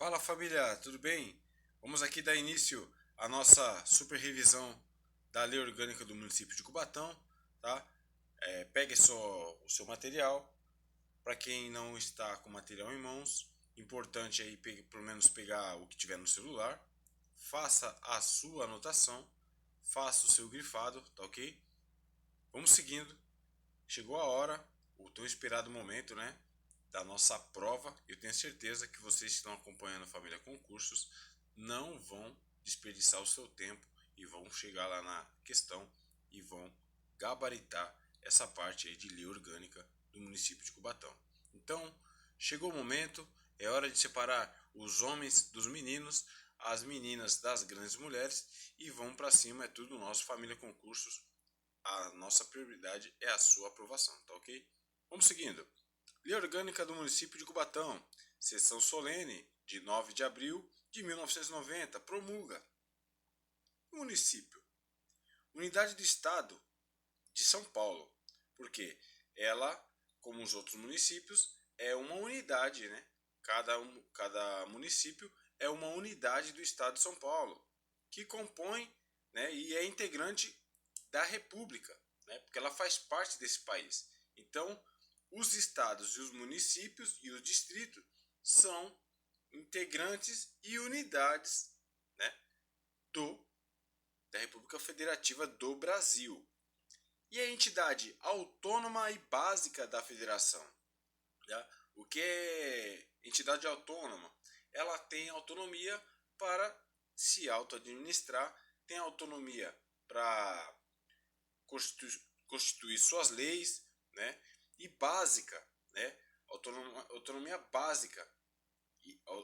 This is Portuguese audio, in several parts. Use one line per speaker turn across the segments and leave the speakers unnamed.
Fala família, tudo bem? Vamos aqui dar início à nossa super revisão da Lei Orgânica do município de Cubatão, tá? Pegue só o seu material. Para quem não está com material em mãos, importante aí pelo menos pegar o que tiver no celular. Faça a sua anotação, faça o seu grifado, tá ok? Vamos seguindo. Chegou a hora, o tão esperado momento, né? Da nossa prova. Eu tenho certeza que vocês que estão acompanhando a Família Concursos não vão desperdiçar o seu tempo e vão chegar lá na questão e vão gabaritar essa parte aí de lei orgânica do município de Cubatão. Então, chegou o momento, é hora de separar os homens dos meninos, as meninas das grandes mulheres e vão para cima, é tudo nosso, Família Concursos. A nossa prioridade é a sua aprovação, tá ok? Vamos seguindo. Lei Orgânica do Município de Cubatão, sessão solene de 9 de abril de 1990, promulga. Município, unidade do Estado de São Paulo, porque ela, como os outros municípios, é uma unidade, né? Cada município é uma unidade do Estado de São Paulo, que compõe, né, e é integrante da República, né, porque ela faz parte desse país. Então, os estados e os municípios e os distritos são integrantes e unidades, né, do, da República Federativa do Brasil. E a entidade autônoma e básica da federação. Tá? O que é entidade autônoma? Ela tem autonomia para se auto-administrar, tem autonomia para constituir suas leis, né? E básica, né? Autonomia básica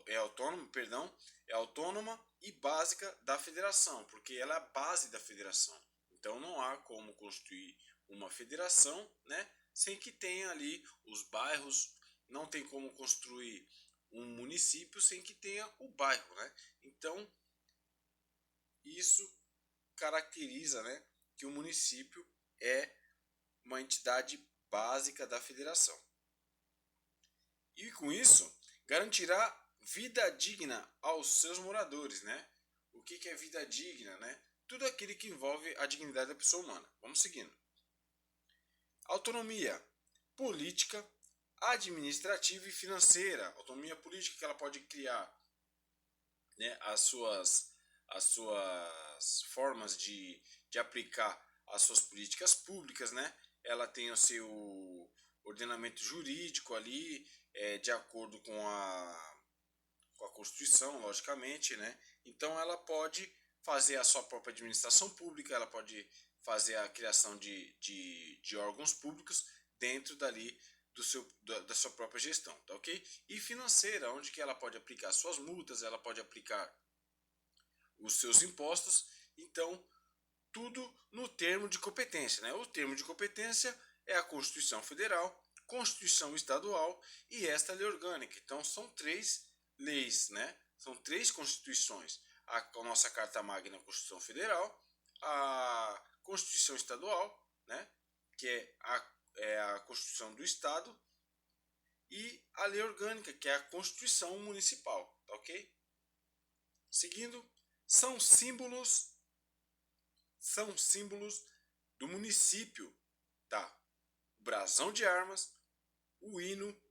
é autônoma, perdão, é autônoma e básica da federação, porque ela é a base da federação. Então não há como constituir uma federação, né, sem que tenha ali os bairros, não tem como construir um município sem que tenha o bairro, né? Então isso caracteriza, né, que o município é uma entidade básica da federação. E com isso, garantirá vida digna aos seus moradores, né? O que é vida digna, né? Tudo aquilo que envolve a dignidade da pessoa humana. Vamos seguindo. Autonomia política, administrativa e financeira. Autonomia política que ela pode criar, né, as suas formas de aplicar as suas políticas públicas, né? Ela tem o seu ordenamento jurídico ali, de acordo com a Constituição, logicamente, né? Então ela pode fazer a sua própria administração pública, ela pode fazer a criação de órgãos públicos dentro dali da sua própria gestão, tá ok? E financeira, onde que ela pode aplicar suas multas, ela pode aplicar os seus impostos, então tudo no termo de competência, né? O termo de competência é a Constituição Federal, Constituição Estadual e esta lei orgânica. Então são três leis, né? São três constituições. A nossa Carta Magna, a Constituição Federal, a Constituição Estadual, né? Que é a Constituição do Estado, e a lei orgânica, que é a Constituição Municipal, tá ok? Seguindo, são símbolos são símbolos do município, tá? O brasão de armas, o hino,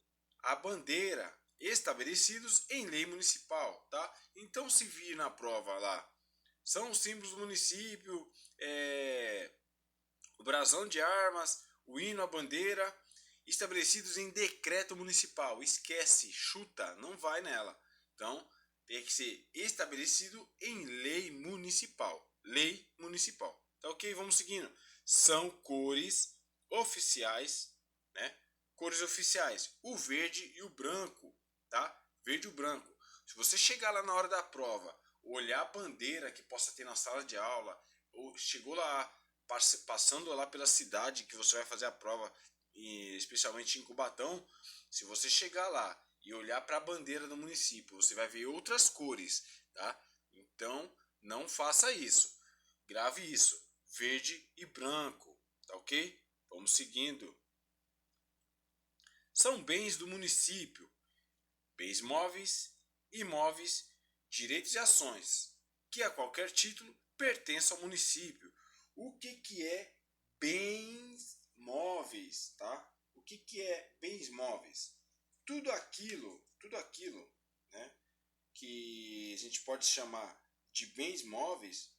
a bandeira, estabelecidos em lei municipal, tá? Então se vir na prova lá, são os símbolos do município, o brasão de armas, o hino, a bandeira, estabelecidos em decreto municipal. Esquece, chuta, não vai nela. Então tem que ser estabelecido em lei municipal. Lei municipal. Tá ok? Vamos seguindo. São cores oficiais, né? Cores oficiais, o verde e o branco, tá? Verde e o branco. Se você chegar lá na hora da prova, olhar a bandeira que possa ter na sala de aula, ou chegou lá, passando lá pela cidade que você vai fazer a prova, especialmente em Cubatão, se você chegar lá e olhar para a bandeira do município, você vai ver outras cores, tá? Então, não faça isso. Grave isso, verde e branco, tá ok? Vamos seguindo. São bens do município, bens móveis imóveis, direitos e ações, que a qualquer título pertence ao município. O que é bens móveis, tá? O que é bens móveis? Tudo aquilo, né, que a gente pode chamar de bens móveis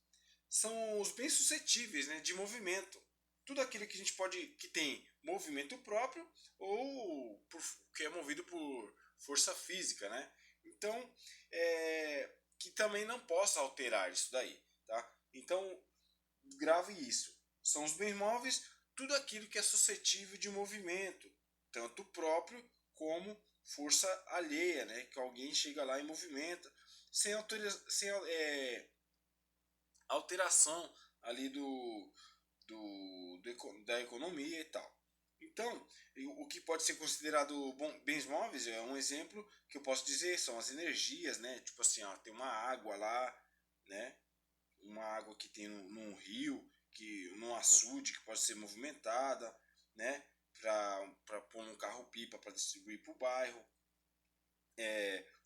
são os bens suscetíveis, né, de movimento. Tudo aquilo que a gente pode que tem movimento próprio ou que é movido por força física, né? Então, que também não possa alterar isso daí, tá? Então, grave isso. São os bens móveis, tudo aquilo que é suscetível de movimento, tanto próprio como força alheia, né? Que alguém chega lá e movimenta, sem alteração ali da economia e tal. Então, o que pode ser considerado bens móveis é um exemplo que eu posso dizer são as energias, né? Tipo assim, ó, tem uma água lá, né? Uma água que tem num rio, num açude que pode ser movimentada, né? Para pôr num carro-pipa para distribuir para o bairro.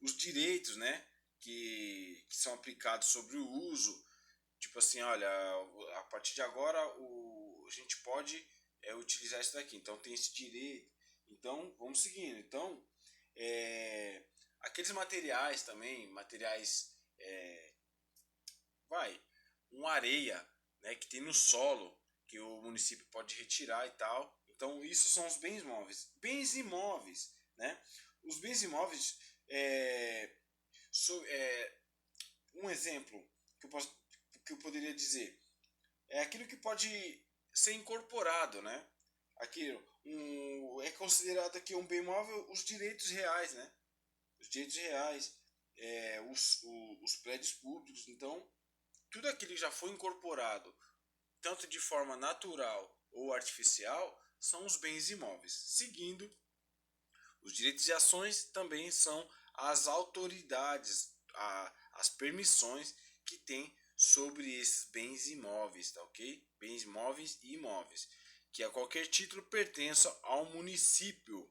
Os direitos, né? Que são aplicados sobre o uso. Tipo assim, olha, a partir de agora a gente pode utilizar isso daqui. Então tem esse direito. Então vamos seguindo. Então, é, aqueles materiais também, materiais, vai, uma areia, né, que tem no solo, que o município pode retirar e tal. Então isso são os bens móveis. Bens imóveis, né? Os bens imóveis, é, um exemplo que eu poderia dizer é aquilo que pode ser incorporado, né? Aquilo é considerado aqui um bem móvel os direitos reais, né? Os direitos reais, os prédios públicos. Então, tudo aquilo que já foi incorporado, tanto de forma natural ou artificial, são os bens imóveis. Seguindo, os direitos e ações também são as autoridades, as permissões que tem sobre esses bens imóveis, tá ok? Bens móveis e imóveis, que a qualquer título pertençam ao município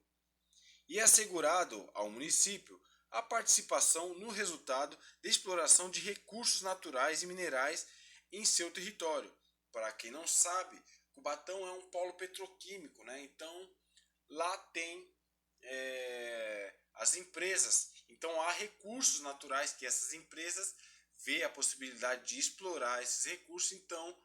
e é assegurado ao município a participação no resultado de exploração de recursos naturais e minerais em seu território. Para quem não sabe, Cubatão é um polo petroquímico, né? Então lá tem as empresas. Então há recursos naturais que essas empresas vê a possibilidade de explorar esses recursos. Então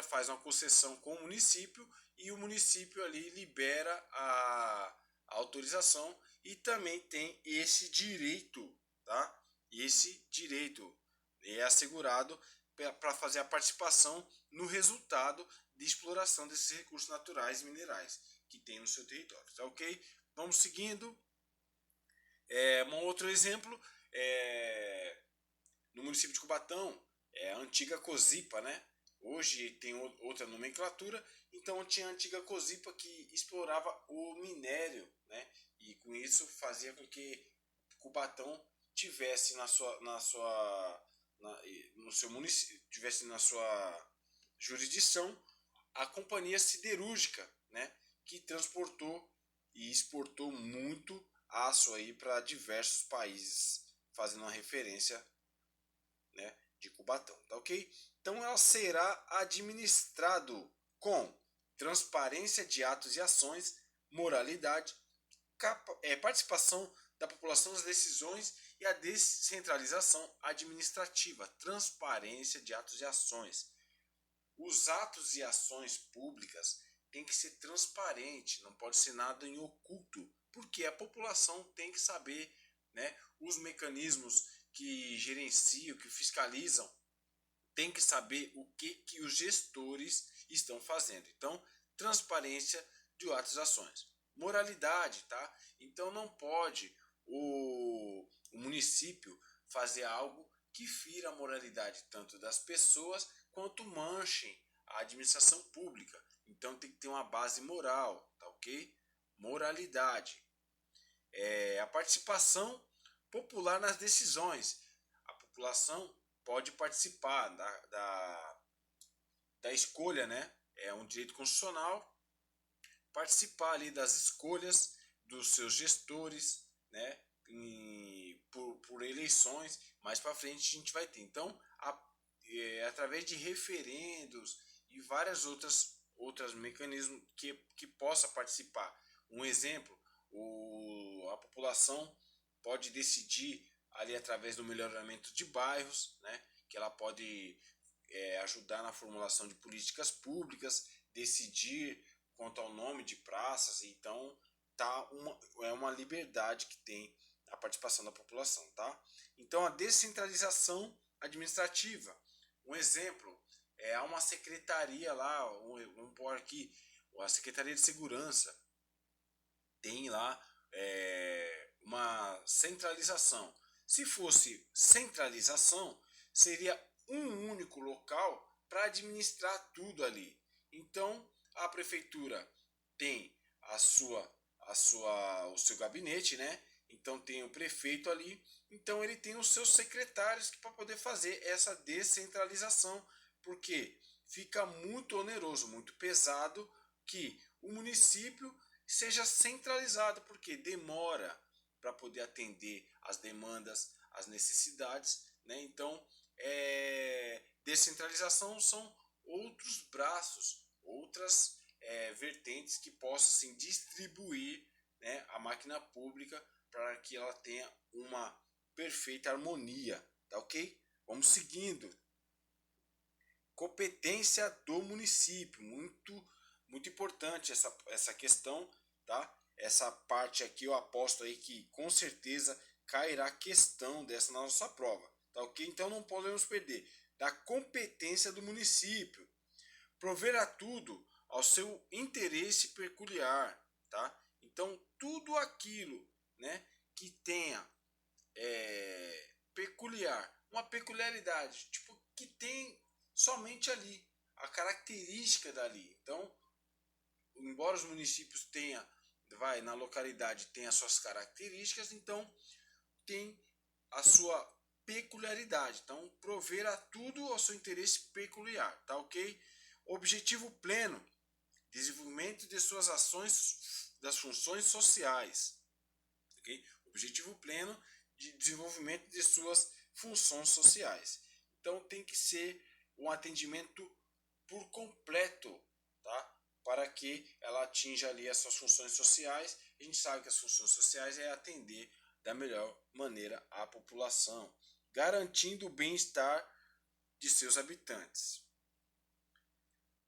faz uma concessão com o município e o município ali libera a autorização e também tem esse direito, tá? Esse direito é assegurado para fazer a participação no resultado de exploração desses recursos naturais e minerais que tem no seu território, tá ok? Vamos seguindo. Um outro exemplo no município de Cubatão é a antiga Cosipa, né? Hoje tem outra nomenclatura, então tinha a antiga Cosipa que explorava o minério, né? E com isso fazia com que Cubatão tivesse no seu município, tivesse na sua jurisdição a companhia siderúrgica, né? Que transportou e exportou muito aço aí para diversos países, fazendo uma referência, né, de Cubatão, tá ok? Então ela será administrado com transparência de atos e ações, moralidade, participação da população nas decisões e a descentralização administrativa, transparência de atos e ações. Os atos e ações públicas têm que ser transparente, não pode ser nada em oculto, porque a população tem que saber, né, os mecanismos que gerenciam, que fiscalizam, tem que saber o que os gestores estão fazendo. Então, transparência de atos e ações. Moralidade, tá? Então não pode o município fazer algo que fira a moralidade tanto das pessoas quanto manchem a administração pública. Então tem que ter uma base moral, tá ok? Moralidade. A participação popular nas decisões. A população pode participar da escolha, né? É um direito constitucional participar ali das escolhas dos seus gestores, né? eleições, mais para frente a gente vai ter. Então, através de referendos e várias outras mecanismos que possa participar. Um exemplo, a população pode decidir ali através do melhoramento de bairros, né, que ela pode ajudar na formulação de políticas públicas, decidir quanto ao nome de praças. Então é uma liberdade que tem a participação da população, tá? Então a descentralização administrativa, um exemplo há uma secretaria lá, vamos pôr aqui, a Secretaria de Segurança tem lá uma centralização. Se fosse centralização, seria um único local para administrar tudo ali. Então a prefeitura tem o seu gabinete, né? Então tem o prefeito ali, então ele tem os seus secretários para poder fazer essa descentralização, porque fica muito oneroso, muito pesado que o município seja centralizado, porque demora para poder atender as demandas, as necessidades, né? Então, descentralização são outros braços, outras vertentes que possam assim, distribuir, né, a máquina pública para que ela tenha uma perfeita harmonia, tá ok? Vamos seguindo. Competência do município, muito importante essa questão, tá? Essa parte aqui eu aposto aí que com certeza cairá questão dessa na nossa prova, tá ok? Então não podemos perder da competência do município, prover a tudo ao seu interesse peculiar, tá? Então tudo aquilo, né, que tenha uma peculiaridade, tipo que tem somente ali a característica dali. Então, embora os municípios na localidade tenha as suas características, então tem a sua peculiaridade. Então, prover a tudo ao seu interesse peculiar, tá ok? Objetivo pleno, desenvolvimento de suas ações, das funções sociais, ok? Objetivo pleno de desenvolvimento de suas funções sociais. Então, tem que ser um atendimento por completo, tá? Para que ela atinja ali as suas funções sociais. A gente sabe que as funções sociais é atender da melhor maneira a população, garantindo o bem-estar de seus habitantes.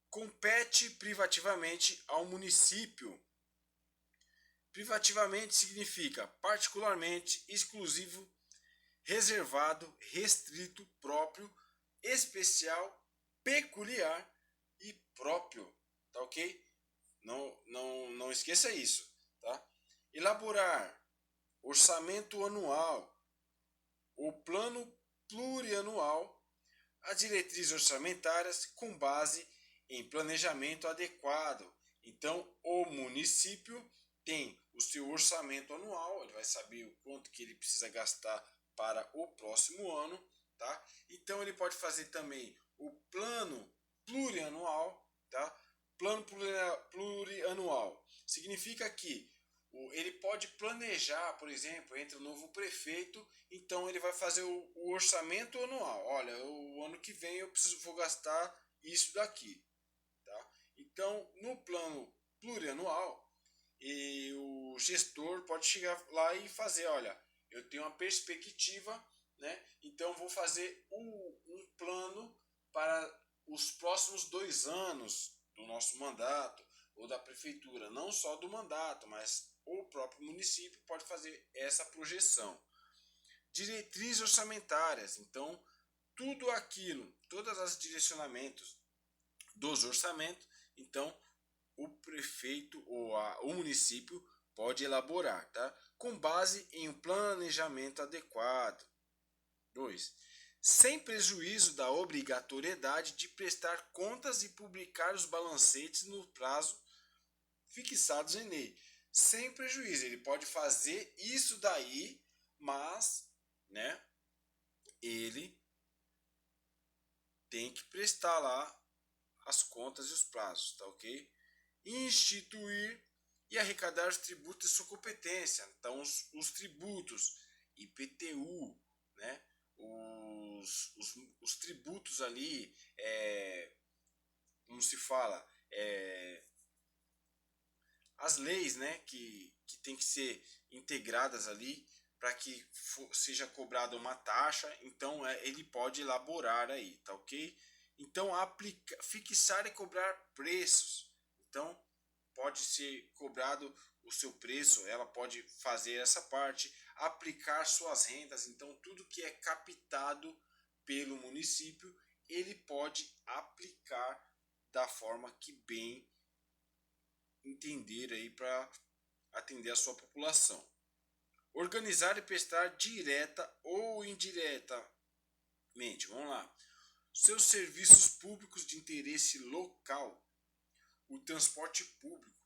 Compete privativamente ao município. Privativamente significa particularmente, exclusivo, reservado, restrito, próprio, especial, peculiar e próprio, tá ok? Não esqueça isso, tá? Elaborar orçamento anual, o plano plurianual, as diretrizes orçamentárias com base em planejamento adequado. Então, o município tem o seu orçamento anual, ele vai saber o quanto que ele precisa gastar para o próximo ano, tá? Então ele pode fazer também o plano plurianual, tá? Plano plurianual significa que ele pode planejar, por exemplo, entre o novo prefeito, então ele vai fazer o orçamento anual. Olha, o ano que vem vou gastar isso daqui, tá? Então, no plano plurianual, o gestor pode chegar lá e fazer, olha, eu tenho uma perspectiva, né? Então vou fazer um plano para os próximos 2 anos do nosso mandato ou da prefeitura, não só do mandato, mas o próprio município pode fazer essa projeção. Diretrizes orçamentárias, então tudo aquilo, todos os direcionamentos dos orçamentos, então o prefeito ou o município pode elaborar, tá? Com base em um planejamento adequado. 2. Sem prejuízo da obrigatoriedade de prestar contas e publicar os balancetes no prazo fixados em lei. Sem prejuízo, ele pode fazer isso daí, mas, né, ele tem que prestar lá as contas e os prazos, tá ok? Instituir e arrecadar os tributos de sua competência. Então, os tributos, IPTU, né? Os tributos ali, como se fala, as leis, né, que tem que ser integradas ali para que seja cobrada uma taxa, então ele pode elaborar aí, tá ok? Então fixar e cobrar preços, então pode ser cobrado o seu preço, ela pode fazer essa parte, aplicar suas rendas, então tudo que é captado pelo município, ele pode aplicar da forma que bem entender aí para atender a sua população. Organizar e prestar direta ou indiretamente, vamos lá, seus serviços públicos de interesse local, o transporte público,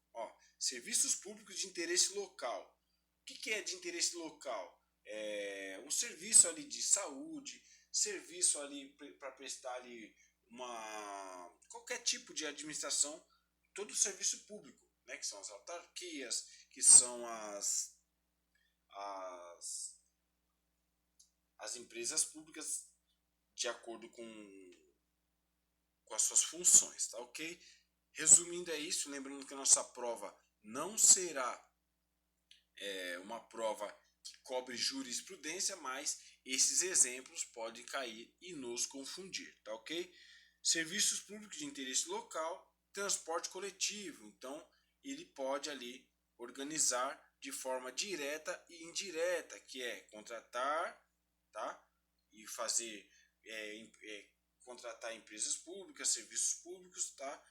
serviços públicos de interesse local. O que é de interesse local? É um serviço ali de saúde, serviço ali para prestar ali qualquer tipo de administração, todo o serviço público, né, que são as autarquias, que são as empresas públicas de acordo com as suas funções, tá ok? Resumindo é isso, lembrando que a nossa prova não será uma prova que cobre jurisprudência, mas esses exemplos podem cair e nos confundir, tá ok? Serviços públicos de interesse local, transporte coletivo, então ele pode ali organizar de forma direta e indireta, que é contratar, tá? E fazer contratar empresas públicas, serviços públicos, tá?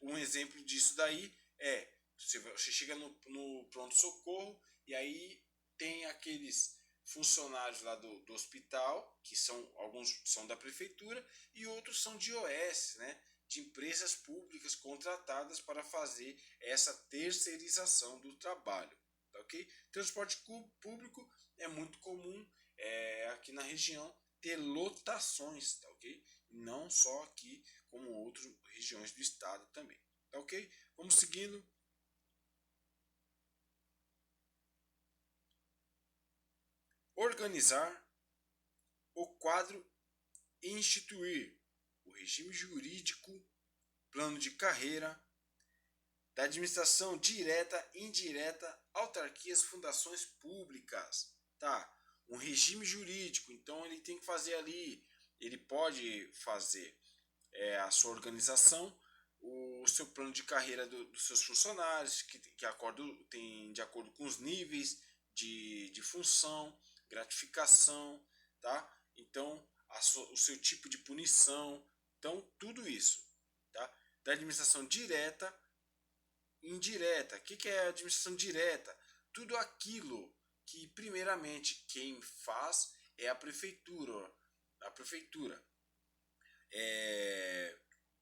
Um exemplo disso daí é você chega no pronto-socorro e aí tem aqueles funcionários lá do hospital, que alguns são da prefeitura e outros são de OS, né? De empresas públicas contratadas para fazer essa terceirização do trabalho, tá ok? Transporte público é muito comum aqui na região ter lotações, tá ok? Não só aqui, como outras regiões do estado também, tá ok? Vamos seguindo. Organizar o quadro e instituir o regime jurídico, plano de carreira, da administração direta, indireta, autarquias, fundações públicas, tá? Um regime jurídico, então ele tem que fazer ali, ele pode fazer a sua organização, o seu plano de carreira dos seus funcionários, que tem de acordo com os níveis de função, gratificação, tá? Então, o seu tipo de punição, então tudo isso, tá? Da administração direta, indireta. O que é a administração direta? Tudo aquilo que primeiramente quem faz é a prefeitura. A prefeitura.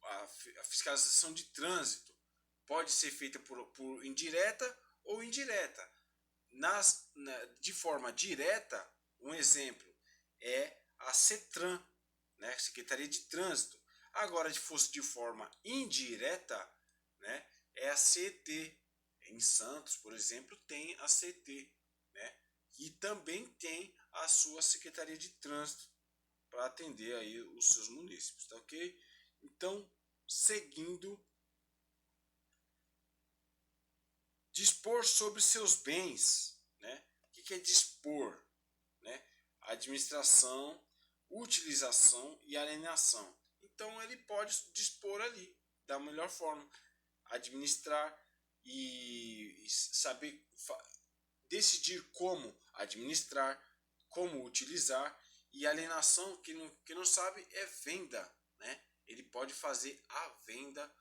A fiscalização de trânsito pode ser feita por indireta ou indireta. De forma direta, um exemplo é a CETRAN, né, Secretaria de Trânsito. Agora, se fosse de forma indireta, né, é a CT. Em Santos, por exemplo, tem a CT, né, e também tem a sua Secretaria de Trânsito para atender aí os seus munícipes, tá ok? Então, seguindo, dispor sobre seus bens, né? O que é dispor, né? Administração, utilização e alienação. Então, ele pode dispor ali da melhor forma, administrar e saber decidir como administrar, como utilizar, e alienação, que não sabe, é venda, né? Ele pode fazer a venda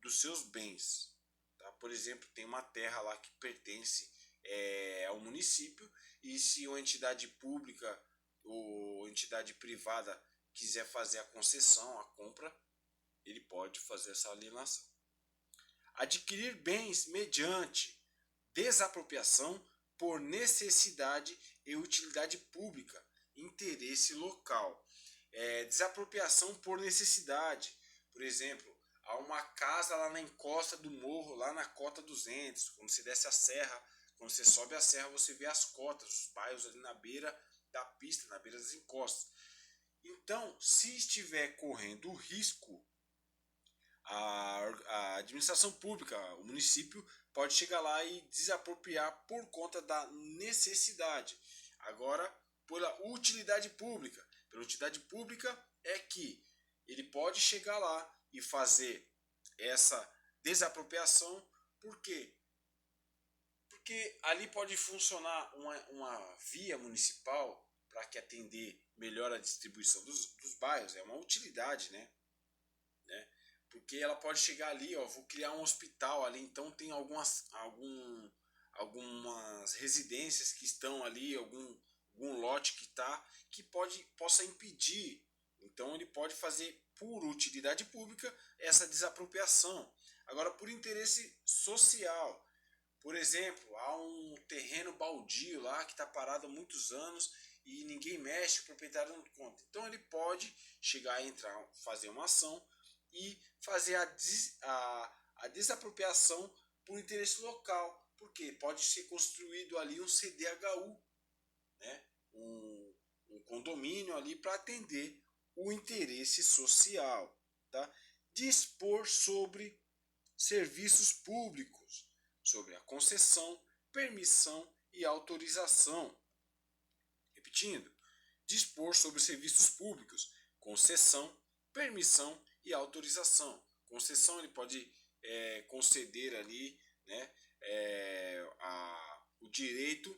dos seus bens, tá? Por exemplo, tem uma terra lá que pertence ao município, e se uma entidade pública ou entidade privada quiser fazer a concessão, a compra, ele pode fazer essa alienação. Adquirir bens mediante desapropriação por necessidade e utilidade pública, interesse local. Desapropriação por necessidade. Por exemplo, há uma casa lá na encosta do morro, lá na cota 200. Quando você desce a serra, quando você sobe a serra, você vê as cotas, os bairros ali na beira da pista, na beira das encostas. Então, se estiver correndo risco, a administração pública, o município, pode chegar lá e desapropriar por conta da necessidade. Agora, pela utilidade pública. Pela utilidade pública é que ele pode chegar lá e fazer essa desapropriação. Por quê? Porque ali pode funcionar uma via municipal para que atender melhor a distribuição dos bairros. É uma utilidade, né? Porque ela pode chegar ali, ó, vou criar um hospital ali, então tem algumas residências que estão ali, algum lote que possa impedir. Então ele pode fazer por utilidade pública essa desapropriação. Agora, por interesse social, por exemplo, há um terreno baldio lá que está parado há muitos anos e ninguém mexe, o proprietário não conta. Então ele pode chegar a entrar, fazer uma ação e fazer a desapropriação por interesse local, porque pode ser construído ali um CDHU, né? um condomínio ali para atender o interesse social. Tá? Dispor sobre serviços públicos, sobre a concessão, permissão e autorização. Repetindo, dispor sobre serviços públicos, concessão, permissão e autorização. Concessão ele pode conceder ali, né, o direito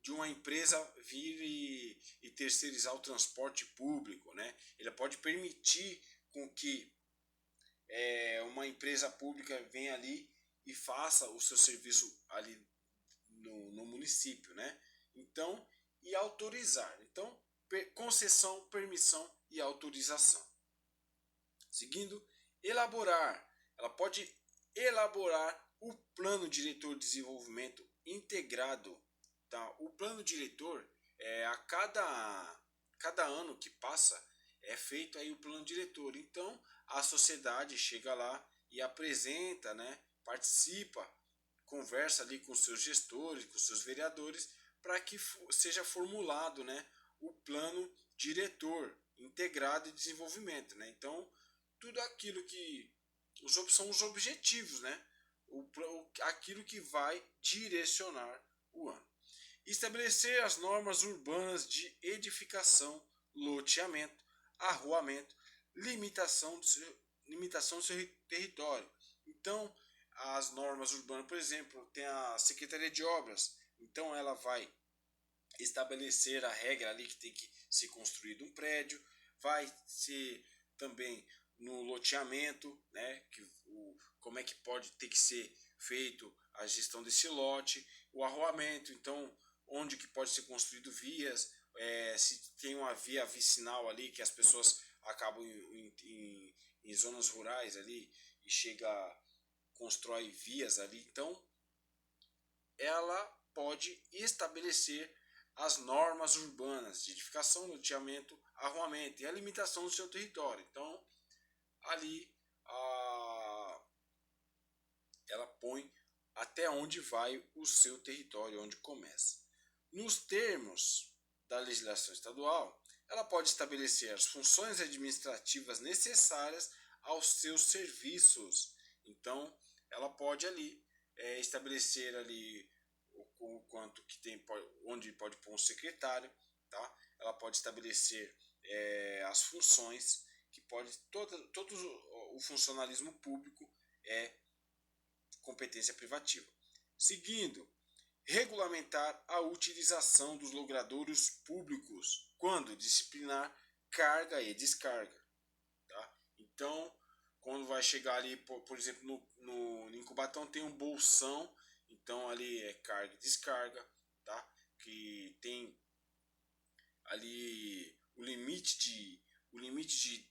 de uma empresa vir e terceirizar o transporte público, né? Ele pode permitir com que uma empresa pública venha ali e faça o seu serviço ali no município, né? Então, e autorizar. Então, concessão, permissão e autorização. Seguindo, elaborar. Ela pode elaborar o plano diretor de desenvolvimento integrado. Tá? O plano diretor, a cada ano que passa, é feito aí o plano diretor. Então, a sociedade chega lá e apresenta, né, participa, conversa ali com seus gestores, com seus vereadores, para que seja formulado, né, o plano diretor integrado de desenvolvimento. Né? Então, tudo aquilo que são os objetivos, né? Aquilo que vai direcionar o ano. Estabelecer as normas urbanas de edificação, loteamento, arruamento, limitação do seu território. Então, as normas urbanas, por exemplo, tem a Secretaria de Obras, então ela vai estabelecer a regra ali que tem que ser construído um prédio, vai ser também no loteamento, né, como é que pode ter que ser feito a gestão desse lote, o arruamento, então onde que pode ser construído vias, se tem uma via vicinal ali que as pessoas acabam em zonas rurais ali e constrói vias ali, então ela pode estabelecer as normas urbanas de edificação, loteamento, arruamento e a limitação do seu território. Então, ali ela põe até onde vai o seu território, onde começa. Nos termos da legislação estadual, ela pode estabelecer as funções administrativas necessárias aos seus serviços. Então, ela pode ali estabelecer ali o quanto que tem, onde pode pôr um secretário, tá? Ela pode estabelecer as funções que pode todo o funcionalismo público é competência privativa. Seguindo, regulamentar a utilização dos logradouros públicos quando disciplinar carga e descarga. Tá? Então, quando vai chegar ali, por exemplo, em Cubatão tem um bolsão, então ali é carga e descarga, tá? Que tem ali o limite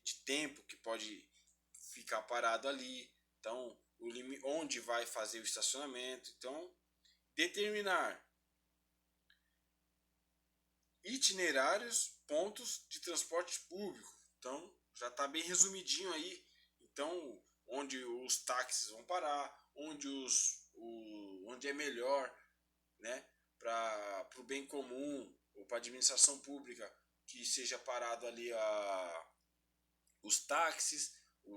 de tempo que pode ficar parado ali, então onde vai fazer o estacionamento, então determinar itinerários, pontos de transporte público, então já está bem resumidinho aí, então onde os táxis vão parar, onde é melhor, né, para o bem comum, ou para a administração pública que seja parado ali os táxis,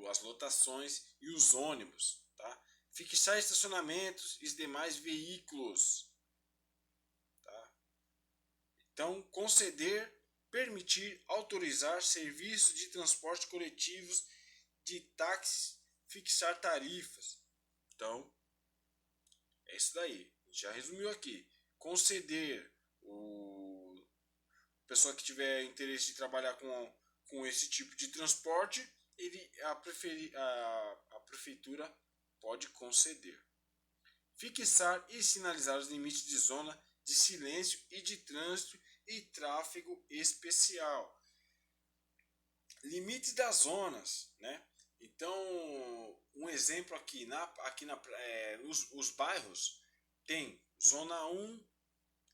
as lotações e os ônibus, tá? Fixar estacionamentos e os demais veículos, tá? Então, conceder, permitir, autorizar serviços de transporte coletivos de táxis, fixar tarifas. Então, é isso daí. Já resumiu aqui. Conceder, o pessoa que tiver interesse de trabalhar com esse tipo de transporte, a prefeitura pode conceder. Fixar e sinalizar os limites de zona de silêncio e de trânsito e tráfego especial. Limites das zonas, né? Então, um exemplo aqui, os bairros tem zona 1,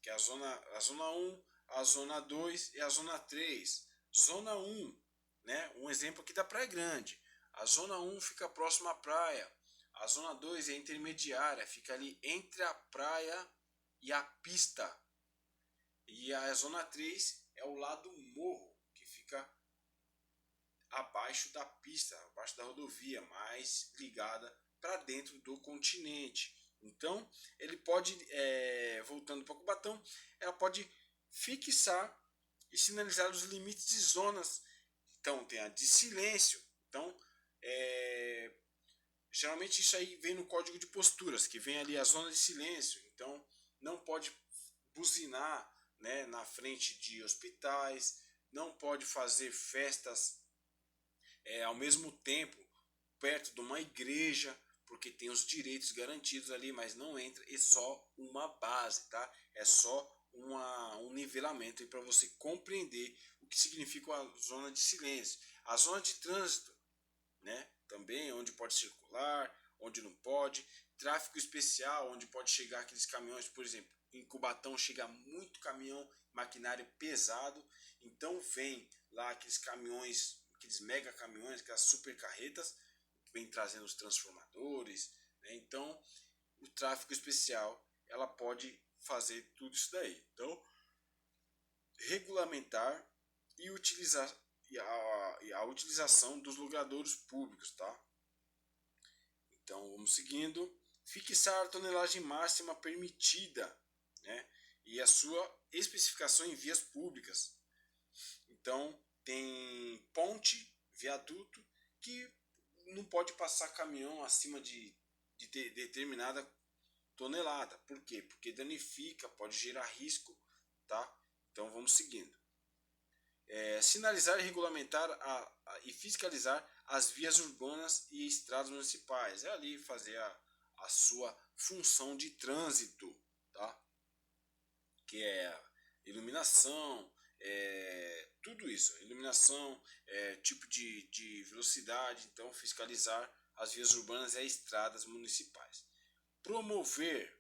que é a zona 1, a zona 2 e a zona 3. Zona 1, né? Um exemplo aqui da Praia Grande. A zona 1 fica próxima à praia. A zona 2 é intermediária, fica ali entre a praia e a pista. E a zona 3 é o lado morro, que fica abaixo da pista, abaixo da rodovia, mais ligada para dentro do continente. Então, ele pode, voltando para o Cubatão, ela pode fixar e sinalizar os limites de zonas. Então, tem a de silêncio. Então, geralmente isso aí vem no código de posturas, que vem ali a zona de silêncio. Então, não pode buzinar, né, na frente de hospitais, não pode fazer festas ao mesmo tempo perto de uma igreja, porque tem os direitos garantidos ali, mas não entra, é só uma base, tá? É só um nivelamento para você compreender o que significa a zona de silêncio. A zona de trânsito, né? Também onde pode circular, onde não pode. Tráfego especial, onde pode chegar aqueles caminhões, por exemplo, em Cubatão chega muito caminhão, maquinário pesado, então vem lá aqueles caminhões, aqueles mega caminhões, aquelas super carretas, vem trazendo os transformadores, né? Então o tráfego especial ela pode fazer tudo isso daí. Então regulamentar e utilizar a utilização dos logradouros públicos, tá? Então vamos seguindo. Fixar a tonelagem máxima permitida, né? E a sua especificação em vias públicas. Então tem ponte, viaduto que não pode passar caminhão acima de determinada tonelada. Por quê? Porque danifica, pode gerar risco, tá? Então vamos seguindo. Sinalizar e regulamentar e fiscalizar as vias urbanas e estradas municipais. É ali fazer a sua função de trânsito, tá? Que é iluminação, tudo isso, iluminação, tipo de velocidade, então fiscalizar as vias urbanas e as estradas municipais. Promover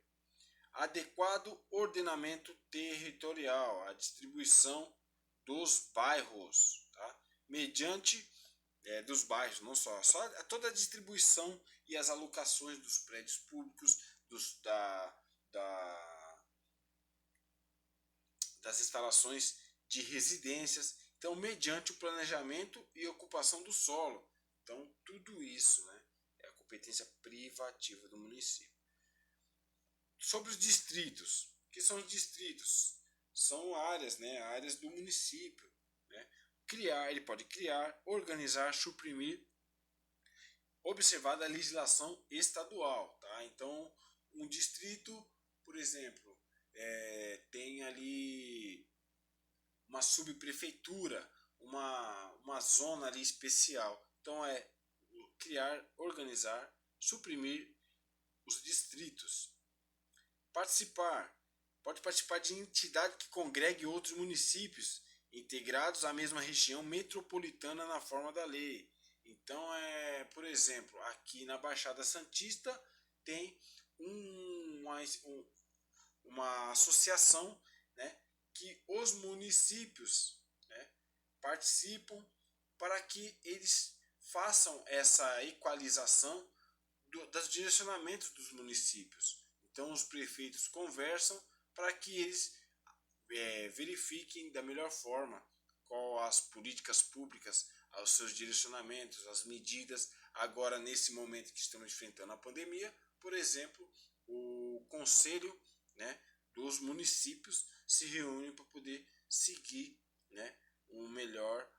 adequado ordenamento territorial, a distribuição dos bairros, tá? Mediante dos bairros, não só toda a distribuição e as alocações dos prédios públicos, das instalações de residências, então mediante o planejamento e ocupação do solo. Então tudo isso, né, é a competência privativa do município. Sobre os distritos, o que são os distritos? São áreas, né, áreas do município, né? Ele pode criar, organizar, suprimir, observar a legislação estadual, tá? Então um distrito, por exemplo, tem ali uma subprefeitura, uma zona ali especial. Então é criar, organizar, suprimir os distritos. Pode participar de entidade que congregue outros municípios integrados à mesma região metropolitana na forma da lei. Então, por exemplo, aqui na Baixada Santista tem uma associação, né, que os municípios, né, participam para que eles façam essa equalização dos direcionamentos dos municípios. Então os prefeitos conversam para que eles verifiquem da melhor forma qual as políticas públicas, os seus direcionamentos, as medidas, agora nesse momento que estamos enfrentando a pandemia. Por exemplo, o conselho, né, dos municípios se reúne para poder seguir, né, um melhor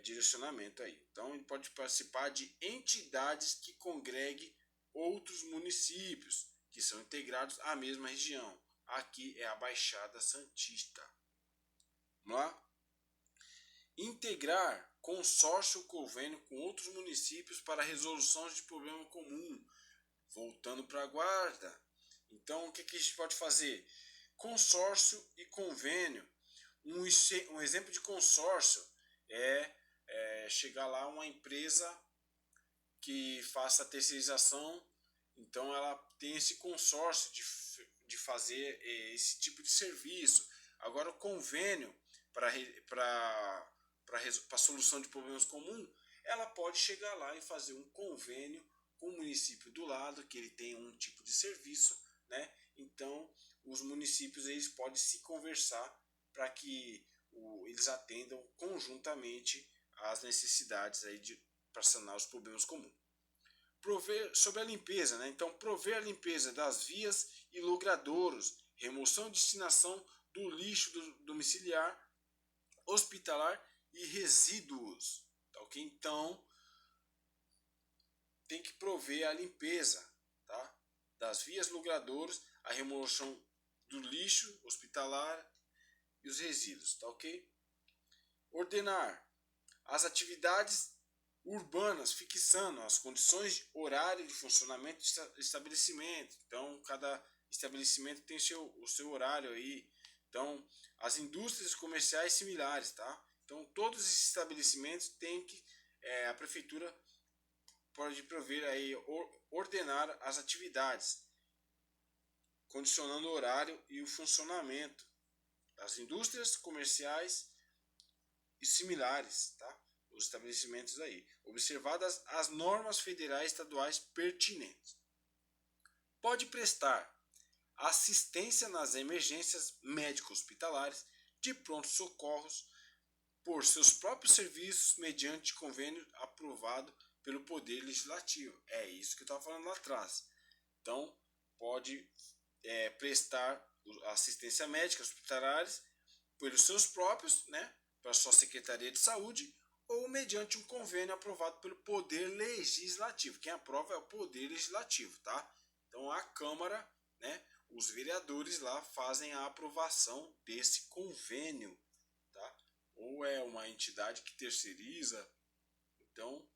direcionamento aí. Então ele pode participar de entidades que congreguem outros municípios que são integrados à mesma região. Aqui é a Baixada Santista. Vamos lá? Integrar consórcio ou convênio com outros municípios para resolução de problema comum. Voltando para a guarda. Então, o que a gente pode fazer? Consórcio e convênio. Um exemplo de consórcio é chegar lá uma empresa que faça a terceirização, então ela tem esse consórcio de fazer esse tipo de serviço. Agora o convênio para a solução de problemas comuns, ela pode chegar lá e fazer um convênio com o município do lado, que ele tem um tipo de serviço, né? Então os municípios eles podem se conversar para que eles atendam conjuntamente as necessidades aí para sanar os problemas comuns. Prover sobre a limpeza, né? Então prover a limpeza das vias e logradouros, remoção e destinação do lixo domiciliar, hospitalar e resíduos, tá ok? Então tem que prover a limpeza, tá? Das vias logradouros, a remoção do lixo hospitalar e os resíduos, tá ok? Ordenar as atividades urbanas, fixando as condições de horário de funcionamento do estabelecimento. Então, cada estabelecimento tem o seu horário aí. Então, as indústrias comerciais similares, tá? Então, todos esses estabelecimentos têm que, a prefeitura pode prover aí, ordenar as atividades, condicionando o horário e o funcionamento das indústrias comerciais e similares, tá? Os estabelecimentos aí, observadas as normas federais e estaduais pertinentes. Pode prestar assistência nas emergências médico-hospitalares de prontos socorros por seus próprios serviços mediante convênio aprovado pelo Poder Legislativo. É isso que eu estava falando lá atrás. Então, pode prestar assistência médica hospitalares pelos seus próprios, né, para sua Secretaria de Saúde, ou mediante um convênio aprovado pelo Poder Legislativo. Quem aprova é o Poder Legislativo, tá? Então a Câmara, né, os vereadores lá fazem a aprovação desse convênio, tá? Ou é uma entidade que terceiriza, então,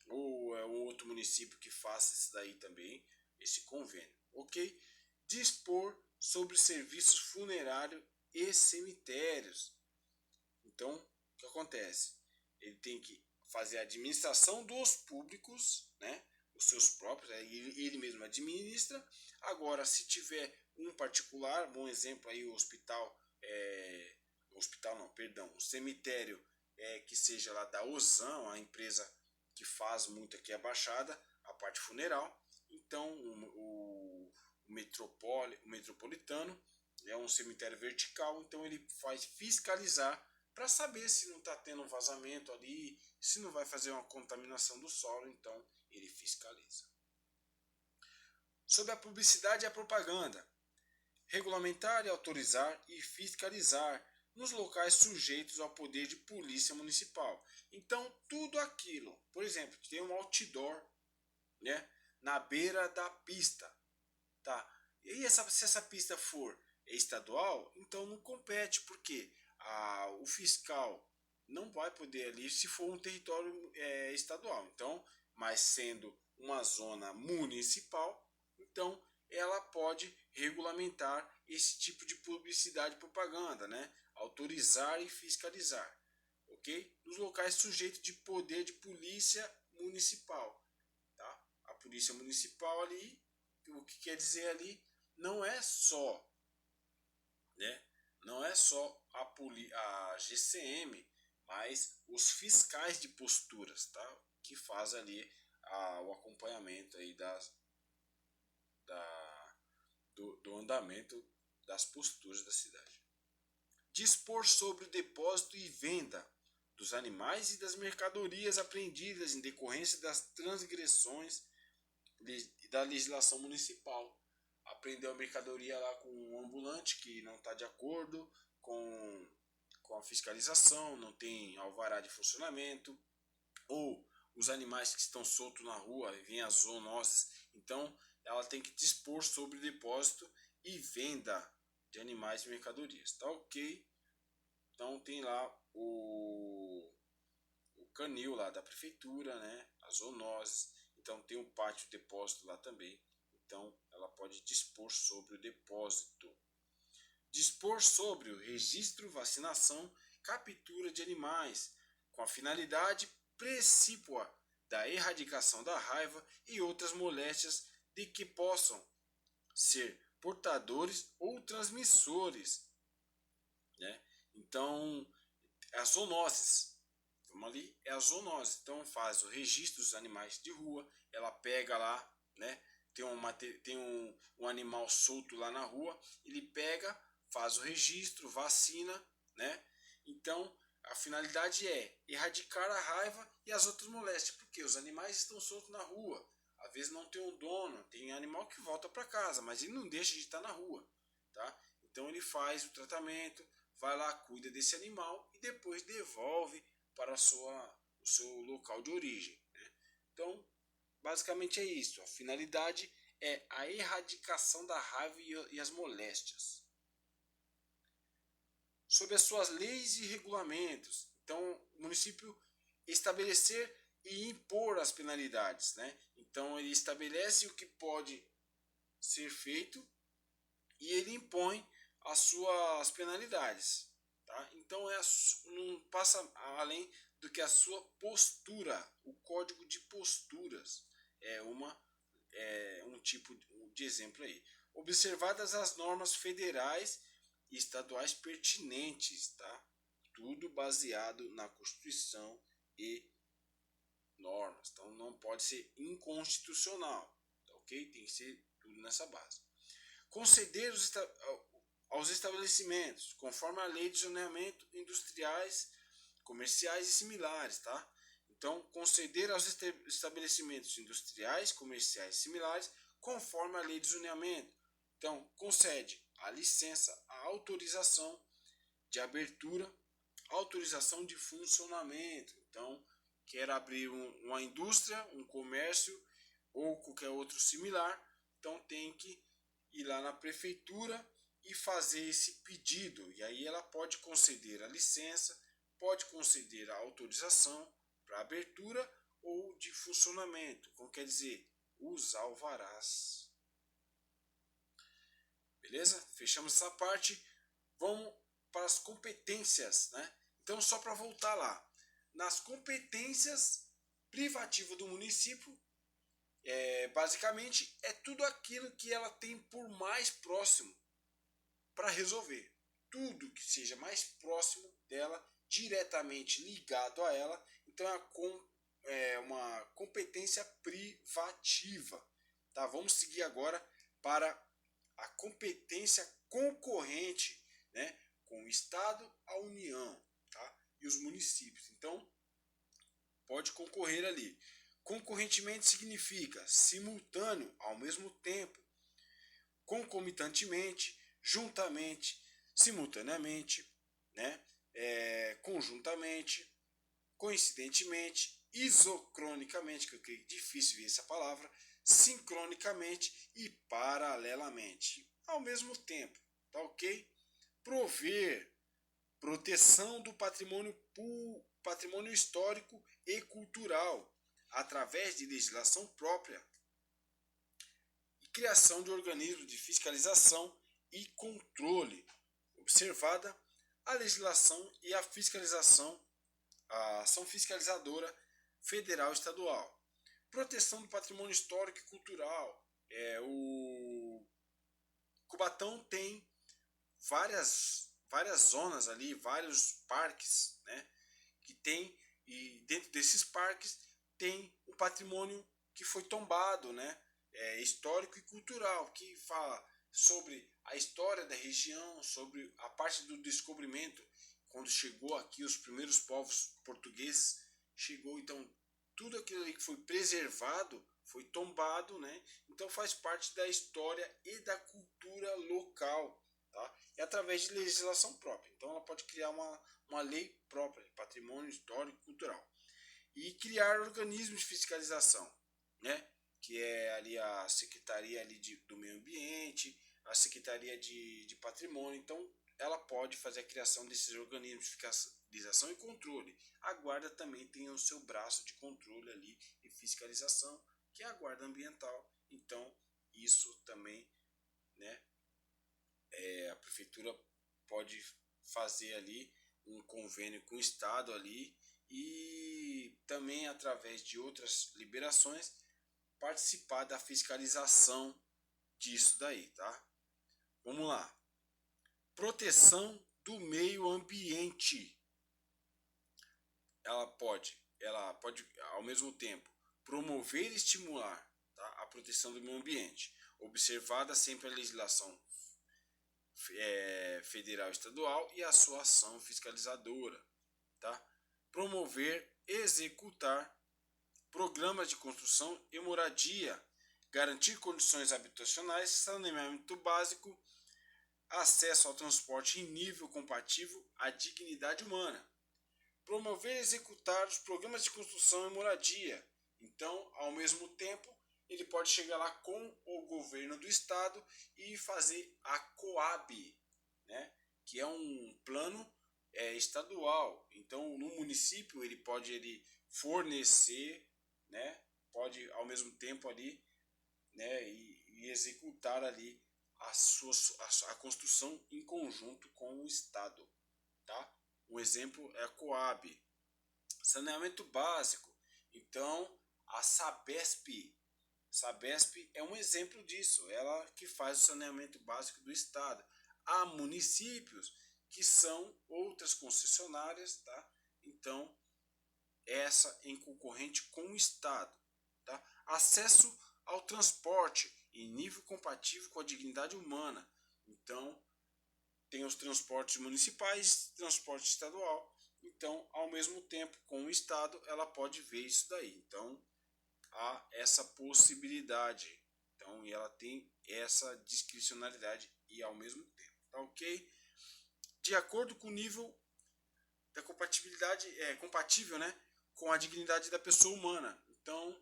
ou é um outro município que faça isso daí também, esse convênio, ok? Dispor sobre serviços funerários e cemitérios. Então, o que acontece? Ele tem que fazer a administração dos públicos, né? Os seus próprios, ele mesmo administra. Agora, se tiver um particular, bom exemplo aí o o cemitério que seja lá da Ozão, a empresa que faz muito aqui a Baixada, a parte funeral. Então, o metropolitano é um cemitério vertical, então ele faz fiscalizar para saber se não está tendo um vazamento ali, se não vai fazer uma contaminação do solo, então ele fiscaliza. Sobre a publicidade e a propaganda, regulamentar e autorizar e fiscalizar nos locais sujeitos ao poder de polícia municipal. Então, tudo aquilo, por exemplo, tem um outdoor, né, na beira da pista, tá? E se essa pista for estadual, então não compete, porque o fiscal não vai poder ali se for um território estadual. Então, mas sendo uma zona municipal, então ela pode regulamentar esse tipo de publicidade e propaganda, né? Autorizar e fiscalizar, ok? Nos locais sujeitos de poder de polícia municipal, tá? A polícia municipal ali, o que quer dizer ali, não é só, né? Não é só a GCM, mas os fiscais de posturas, tá? Que faz ali o acompanhamento aí do andamento das posturas da cidade. dispor sobre o depósito e venda dos animais e das mercadorias apreendidas em decorrência das transgressões da legislação municipal. Apreendeu a mercadoria lá com um ambulante que não está de acordo com a fiscalização, não tem alvará de funcionamento, ou os animais que estão soltos na rua, vêm as zoonoses, então ela tem que dispor sobre o depósito e venda de animais e mercadorias, tá ok? Então tem lá o canil lá da prefeitura, né? As zoonoses, então tem um pátio depósito lá também, então ela pode dispor sobre o depósito. Dispor sobre o registro, vacinação, captura de animais, com a finalidade precípua da erradicação da raiva e outras moléstias de que possam ser portadores ou transmissores, né? Então, as zoonoses, vamos ali, é a zoonose. Então faz o registro dos animais de rua, ela pega lá, né? Tem um animal solto lá na rua, ele pega, faz o registro, vacina, né? Então a finalidade é erradicar a raiva e as outras moléstias, porque os animais estão soltos na rua. Às vezes não tem um dono, tem animal que volta para casa, mas ele não deixa de estar na rua, tá? Então ele faz o tratamento, vai lá, cuida desse animal e depois devolve para o seu local de origem, né? Então, basicamente é isso. A finalidade é a erradicação da raiva e as moléstias. Sobre as suas leis e regulamentos. Então, o município estabelecer e impor as penalidades, né? Então, ele estabelece o que pode ser feito e ele impõe as suas penalidades, tá? Então, não passa além do que a sua postura, o código de posturas é um tipo de exemplo aí. Observadas as normas federais e estaduais pertinentes, tá? Tudo baseado na Constituição e normas. Então não pode ser inconstitucional, tá ok? Tem que ser tudo nessa base. Conceder aos estabelecimentos, conforme a lei de zoneamento industriais, comerciais e similares, tá? Então, conceder aos estabelecimentos industriais, comerciais e similares, conforme a lei de zoneamento. Então, concede a licença, a autorização de abertura, autorização de funcionamento. Então, quer abrir uma indústria, um comércio ou qualquer outro similar, então tem que ir lá na prefeitura e fazer esse pedido. E aí ela pode conceder a licença, pode conceder a autorização para abertura ou de funcionamento, como quer dizer, os alvarás. Beleza? Fechamos essa parte. Vamos para as competências, né? Então, só para voltar lá, nas competências privativas do município, basicamente é tudo aquilo que ela tem por mais próximo para resolver. Tudo que seja mais próximo dela, diretamente ligado a ela, então é uma competência privativa. Tá? Vamos seguir agora para a competência concorrente, né, com o Estado, a União, tá, e os municípios. Então, pode concorrer ali. Concorrentemente significa simultâneo, ao mesmo tempo, concomitantemente, juntamente, simultaneamente, né, conjuntamente, coincidentemente, isocronicamente, que eu creio difícil ver essa palavra, sincronicamente e paralelamente, ao mesmo tempo, tá ok? Prover proteção do patrimônio histórico e cultural através de legislação própria e criação de organismos de fiscalização e controle, observada a legislação e a fiscalização, a ação fiscalizadora federal e estadual. Proteção do patrimônio histórico e cultural. O Cubatão tem várias zonas ali, vários parques, né, que tem, e dentro desses parques tem o patrimônio que foi tombado, né, histórico e cultural, que fala sobre a história da região, sobre a parte do descobrimento, quando chegou aqui os primeiros povos portugueses, chegou, então tudo aquilo ali que foi preservado foi tombado, né? Então faz parte da história e da cultura local, tá? E através de legislação própria. Então ela pode criar uma lei própria de patrimônio histórico e cultural. E criar organismos de fiscalização, né? Que é ali a Secretaria ali do Meio Ambiente, a Secretaria de Patrimônio. Então ela pode fazer a criação desses organismos de fiscalização e controle. A guarda também tem o seu braço de controle ali e fiscalização, que é a guarda ambiental. Então isso também, né, a prefeitura pode fazer ali um convênio com o estado ali e também através de outras liberações participar da fiscalização disso daí, tá? Vamos lá. Proteção do meio ambiente. Ela pode ao mesmo tempo promover e estimular, tá, a proteção do meio ambiente, observada sempre a legislação federal e estadual e a sua ação fiscalizadora, tá? Promover, executar programas de construção e moradia, garantir condições habitacionais, saneamento básico, acesso ao transporte em nível compatível à dignidade humana. Promover e executar os programas de construção e moradia. Então, ao mesmo tempo, ele pode chegar lá com o governo do estado e fazer a COAB, né? Que é um plano estadual. Então, no município, ele pode fornecer, né? Pode, ao mesmo tempo, ali, né? E executar ali a construção em conjunto com o estado, tá? Um exemplo é a COAB. Saneamento básico. Então, a Sabesp é um exemplo disso. Ela que faz o saneamento básico do estado. Há municípios que são outras concessionárias, tá? Então, essa em concorrente com o estado, tá? Acesso ao transporte em nível compatível com a dignidade humana. Então, tem os transportes municipais, transporte estadual. Então, ao mesmo tempo, com o estado, ela pode ver isso daí. Então, há essa possibilidade. Então, e ela tem essa discricionalidade e ao mesmo tempo, tá ok? De acordo com o nível da compatibilidade, compatível, né, com a dignidade da pessoa humana. Então,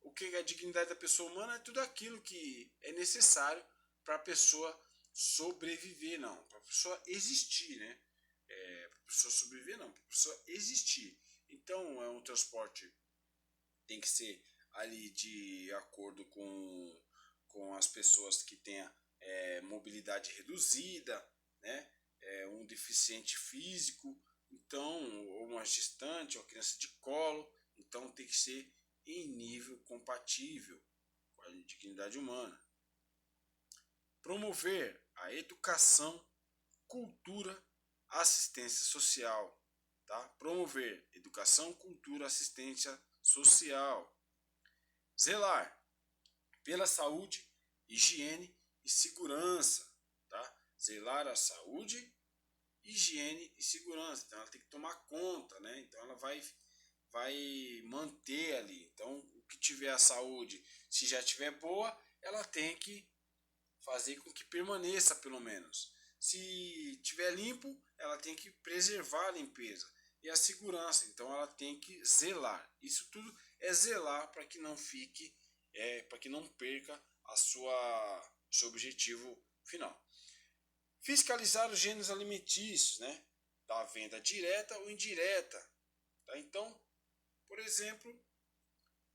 o que é a dignidade da pessoa humana? É tudo aquilo que é necessário para a pessoa sobreviver, não, para a pessoa existir, né? Para a pessoa sobreviver, não, para a pessoa existir. Então, é um transporte tem que ser ali de acordo com as pessoas que tenham mobilidade reduzida, né? Um deficiente físico, então, ou uma gestante, ou uma criança de colo, então tem que ser em nível compatível com a dignidade humana. Promover a educação, cultura, assistência social, tá? Promover educação, cultura, assistência social. Zelar pela saúde, higiene e segurança, tá? Zelar a saúde, higiene e segurança. Então ela tem que tomar conta, né? Então ela vai manter ali. Então o que tiver a saúde, se já tiver boa, ela tem que fazer com que permaneça pelo menos. Se tiver limpo, ela tem que preservar a limpeza e a segurança. Então ela tem que zelar. Isso tudo é zelar para que não fique, para que não perca seu objetivo final. Fiscalizar os gêneros alimentícios, né? Da venda direta ou indireta. Tá? Então, por exemplo,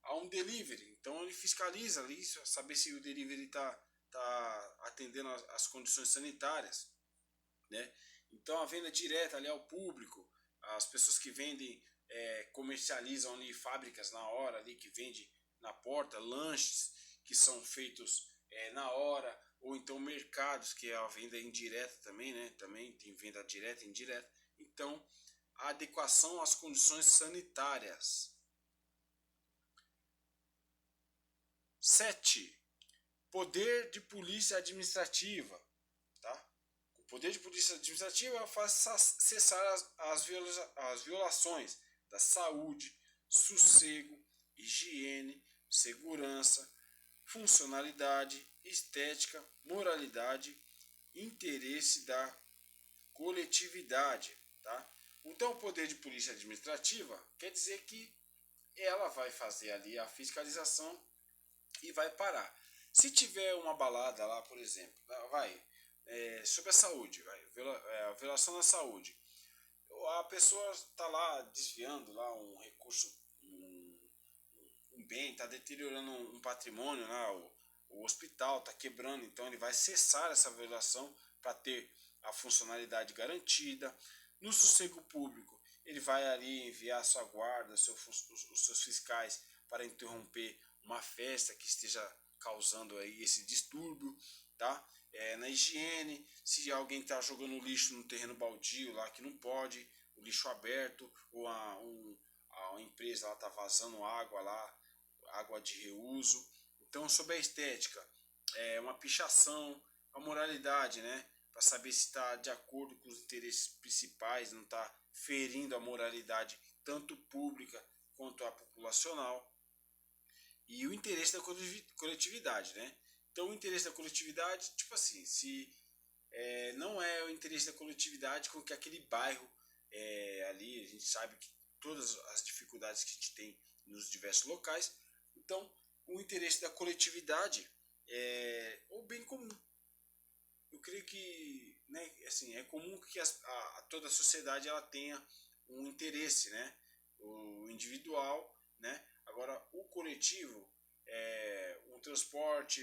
há um delivery. Então ele fiscaliza ali, saber se o delivery está atendendo as condições sanitárias, né? Então a venda direta ali ao público, as pessoas que vendem, comercializam ali fábricas na hora ali que vende na porta, lanches que são feitos na hora, ou então mercados que é a venda indireta também, né? Também tem venda direta e indireta. Então a adequação às condições sanitárias. 7. poder de polícia administrativa, tá? O poder de polícia administrativa faz cessar as violações da saúde, sossego, higiene, segurança, funcionalidade, estética, moralidade, interesse da coletividade, tá? Então, o poder de polícia administrativa quer dizer que ela vai fazer ali a fiscalização e vai parar. Se tiver uma balada lá, por exemplo, sobre a saúde, a violação da saúde, a pessoa está lá desviando lá um recurso, um bem, está deteriorando um patrimônio lá, o hospital está quebrando, então ele vai cessar essa violação para ter a funcionalidade garantida. No sossego público, ele vai ali enviar sua guarda, os seus fiscais para interromper uma festa que esteja causando aí esse distúrbio, tá? Na higiene, se alguém está jogando lixo no terreno baldio lá que não pode, o lixo aberto, ou a empresa está vazando água lá, água de reuso. Então, sobre a estética, uma pichação, a moralidade, né? Para saber se está de acordo com os interesses principais, não está ferindo a moralidade tanto pública quanto a populacional. E o interesse da coletividade, né? Então, o interesse da coletividade, tipo assim, se não é o interesse da coletividade com que aquele bairro ali, a gente sabe que todas as dificuldades que a gente tem nos diversos locais, então o interesse da coletividade é o bem comum. Eu creio que, né, assim, é comum que toda a sociedade ela tenha um interesse, né? O individual, né? Agora, o coletivo é um transporte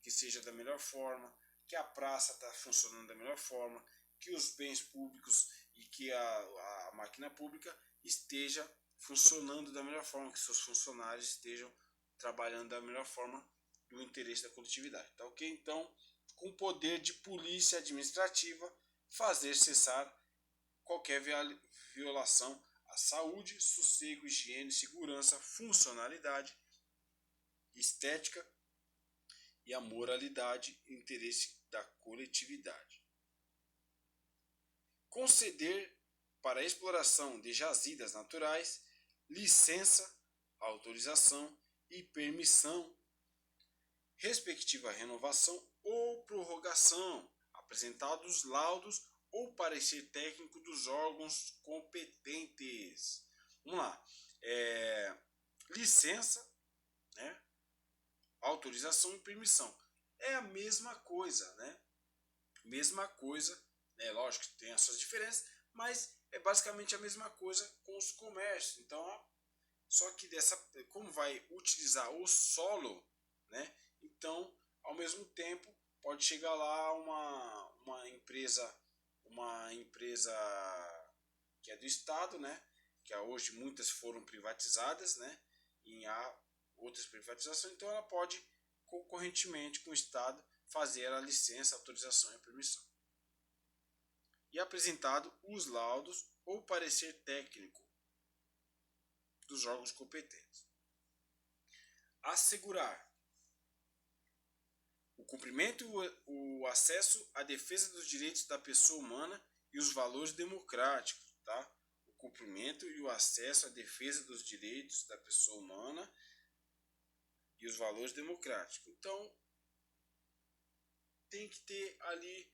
que seja da melhor forma, que a praça está funcionando da melhor forma, que os bens públicos e que a máquina pública esteja funcionando da melhor forma, que seus funcionários estejam trabalhando da melhor forma do interesse da coletividade, tá ok? Então, com o poder de polícia administrativa, fazer cessar qualquer violação à saúde, sossego, higiene, segurança, funcionalidade, estética e a moralidade e interesse da coletividade. Conceder para a exploração de jazidas naturais licença, autorização e permissão, respectiva renovação ou prorrogação, apresentados laudos ou parecer técnico dos órgãos competentes. Vamos lá. Licença, né? Autorização e permissão. É a mesma coisa, né? Mesma coisa, né? Lógico que tem as suas diferenças, mas é basicamente a mesma coisa com os comércios. Então, só que como vai utilizar o solo, né? Então, ao mesmo tempo, pode chegar lá uma empresa que é do Estado, né? Que hoje muitas foram privatizadas, né? E há outras privatizações, então ela pode concorrentemente com o Estado fazer a licença, autorização e permissão. E apresentado os laudos ou parecer técnico dos órgãos competentes. Assegurar o cumprimento e o acesso à defesa dos direitos da pessoa humana e os valores democráticos, tá? O cumprimento e o acesso à defesa dos direitos da pessoa humana e os valores democráticos. Então, tem que ter ali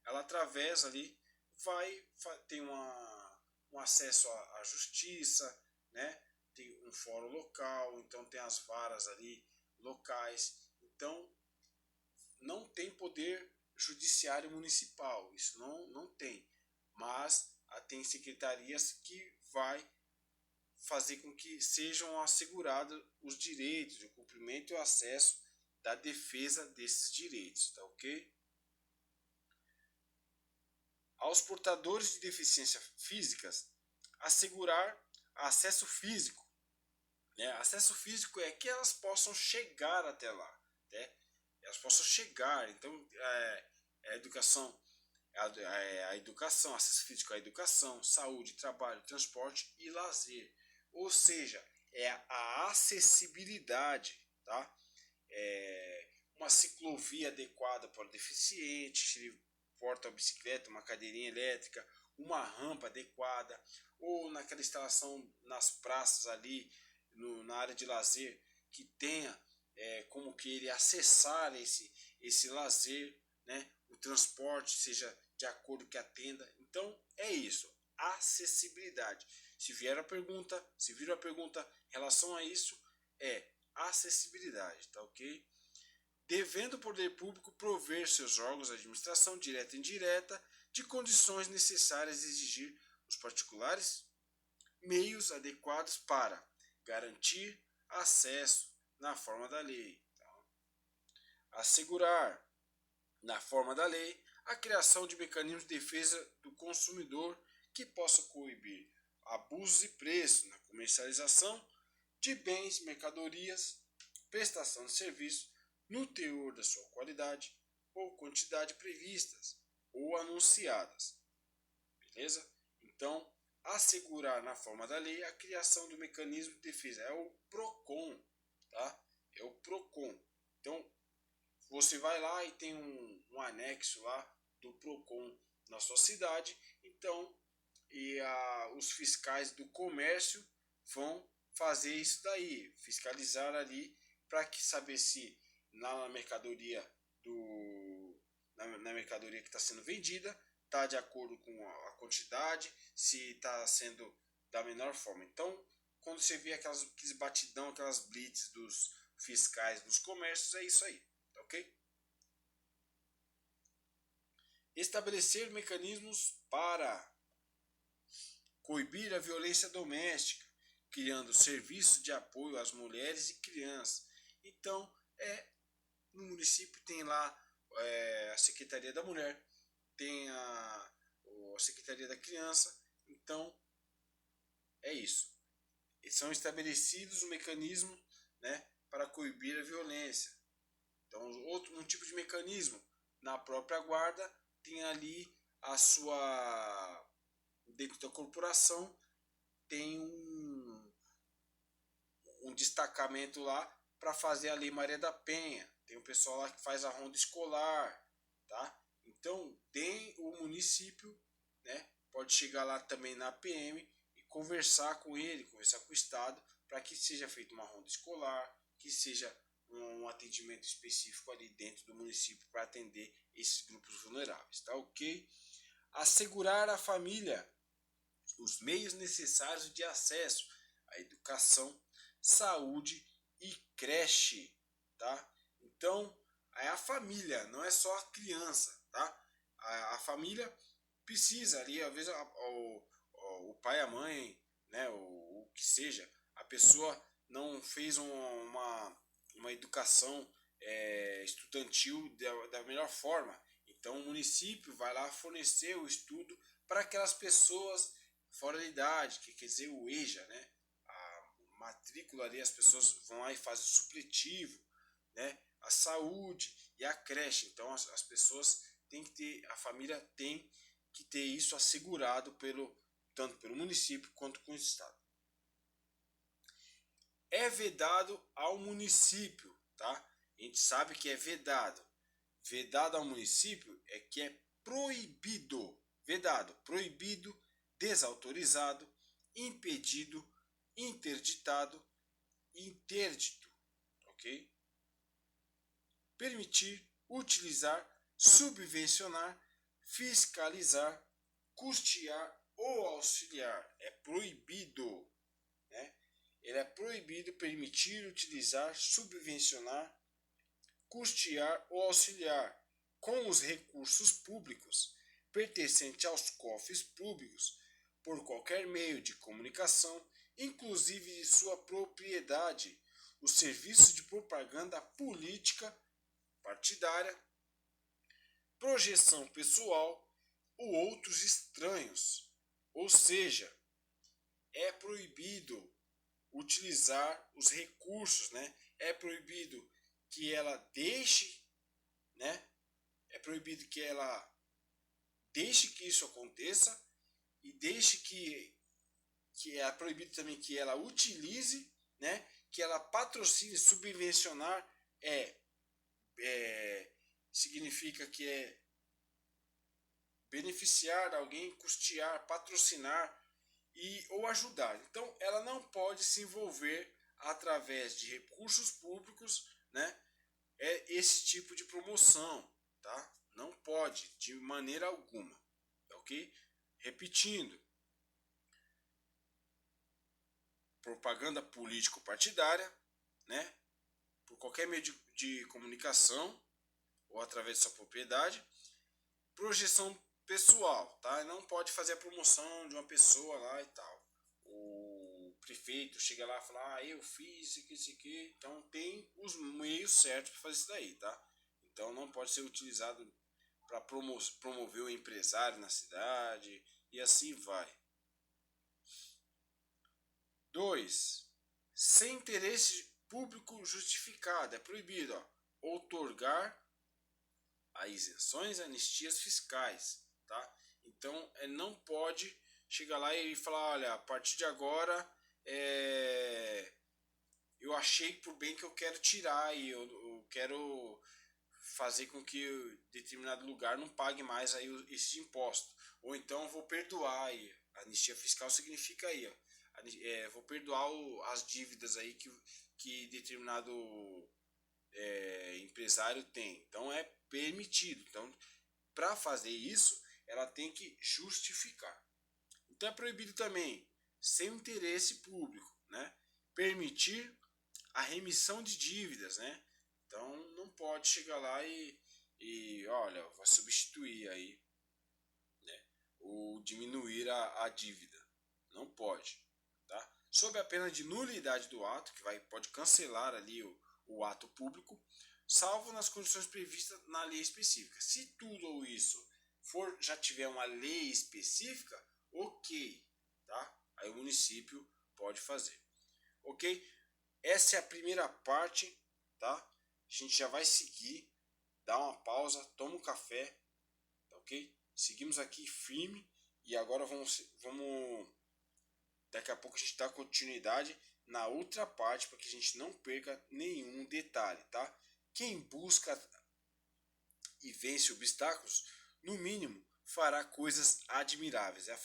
ela atravessa ali, tem um acesso à justiça, né? Tem um fórum local, então tem as varas ali locais. Então, não tem poder judiciário municipal, isso não tem. Mas tem secretarias que vai fazer com que sejam assegurados os direitos, o cumprimento e o acesso da defesa desses direitos, tá ok? Aos portadores de deficiências físicas, assegurar acesso físico. Né? Acesso físico é que elas possam chegar até lá, né? Elas possam chegar. Então, a educação, acesso físico à educação, saúde, trabalho, transporte e lazer. Ou seja, é a acessibilidade, tá? Uma ciclovia adequada para o deficiente, se ele porta a bicicleta, uma cadeirinha elétrica, uma rampa adequada, ou naquela instalação nas praças ali, na área de lazer, que tenha como que ele acessar esse lazer, né? O transporte seja de acordo com que atenda. Então é isso, acessibilidade. Se vir a pergunta em relação a isso, é acessibilidade, tá ok? Devendo o poder público prover seus órgãos de administração direta e indireta de condições necessárias a exigir os particulares meios adequados para garantir acesso na forma da lei. Então, assegurar, na forma da lei, a criação de mecanismos de defesa do consumidor que possa coibir abusos de preço na comercialização de bens, mercadorias, prestação de serviços no teor da sua qualidade ou quantidade previstas ou anunciadas. Beleza? Então, assegurar na forma da lei a criação do mecanismo de defesa. É o PROCON, tá? É o PROCON. Então, você vai lá e tem um anexo lá do PROCON na sua cidade. Então, os fiscais do comércio vão fazer isso daí, fiscalizar ali para saber se na mercadoria na mercadoria que está sendo vendida está de acordo com a quantidade, se está sendo da menor forma. Então, quando você vê aqueles batidão, aquelas blitz dos fiscais dos comércios, é isso aí, tá ok? Estabelecer mecanismos para coibir a violência doméstica, criando serviços de apoio às mulheres e crianças. Então, no município tem lá a Secretaria da Mulher, tem a Secretaria da Criança. Então, é isso. São estabelecidos um mecanismo, né, para coibir a violência. Então, um tipo de mecanismo na própria guarda tem ali a sua, dentro da corporação tem um destacamento lá para fazer a Lei Maria da Penha. Tem o pessoal lá que faz a ronda escolar, tá? Então, tem o município, né, pode chegar lá também na PM e conversar com ele, conversar com o Estado, para que seja feita uma ronda escolar, que seja um atendimento específico ali dentro do município para atender esses grupos vulneráveis, tá ok? Assegurar à família os meios necessários de acesso à educação, saúde e creche, tá? Então, é a família, não é só a criança, tá? A família precisa ali, às vezes o pai, a mãe, né, o que seja, a pessoa não fez uma educação estudantil da melhor forma. Então, o município vai lá fornecer o estudo para aquelas pessoas fora da idade, que quer dizer o EJA, né? A matrícula ali, as pessoas vão lá e fazem o supletivo, né? A saúde e a creche. Então, as pessoas têm que ter, a família tem que ter isso assegurado tanto pelo município quanto com o Estado. É vedado ao município, tá? A gente sabe que é vedado. Vedado ao município é que é proibido, vedado, proibido, desautorizado, impedido, interditado, interdito, ok? Permitir, utilizar, subvencionar, fiscalizar, custear ou auxiliar. É proibido, né? Ele é proibido permitir, utilizar, subvencionar, custear ou auxiliar com os recursos públicos pertencentes aos cofres públicos por qualquer meio de comunicação, inclusive de sua propriedade, o serviço de propaganda política partidária, projeção pessoal ou outros estranhos. Ou seja, é proibido utilizar os recursos, né? É proibido que ela deixe, né? É proibido que ela deixe que isso aconteça e deixe que é proibido também que ela utilize, né? que ela patrocine, subvencionar significa que é beneficiar alguém, custear, patrocinar ou ajudar. Então, ela não pode se envolver através de recursos públicos, né? Esse tipo de promoção, tá? Não pode de maneira alguma, ok? Repetindo, propaganda político-partidária, né? Por qualquer meio de comunicação ou através de sua propriedade, projeção pessoal, tá? Não pode fazer a promoção de uma pessoa lá e tal. O prefeito chega lá e fala, eu fiz isso aqui. Então tem os meios certos para fazer isso daí, tá? Então não pode ser utilizado para promover o empresário na cidade e assim vai. 2. Sem interesse público justificado. É proibido outorgar a isenções e anistias fiscais, tá? Então, não pode chegar lá e falar, olha, a partir de agora, eu achei por bem que eu quero tirar e eu quero fazer com que determinado lugar não pague mais aí esse imposto. Ou então eu vou perdoar aí. A anistia fiscal significa aí, vou perdoar as dívidas aí que determinado empresário tem. Então é permitido. Então, para fazer isso, ela tem que justificar. Então é proibido também, sem interesse público, né? Permitir a remissão de dívidas, né? Então não pode chegar lá e olha, vai substituir aí, né? Ou diminuir a dívida. Não pode, tá? Sob a pena de nulidade do ato, que pode cancelar ali o ato público, salvo nas condições previstas na lei específica. Se tudo isso já tiver uma lei específica, ok, tá? Aí o município pode fazer, ok? Essa é a primeira parte, tá? A gente já vai seguir, dá uma pausa, toma um café, tá ok? Seguimos aqui firme e agora vamos daqui a pouco a gente dá continuidade na outra parte para que a gente não perca nenhum detalhe, tá? Quem busca e vence obstáculos, no mínimo, fará coisas admiráveis. É a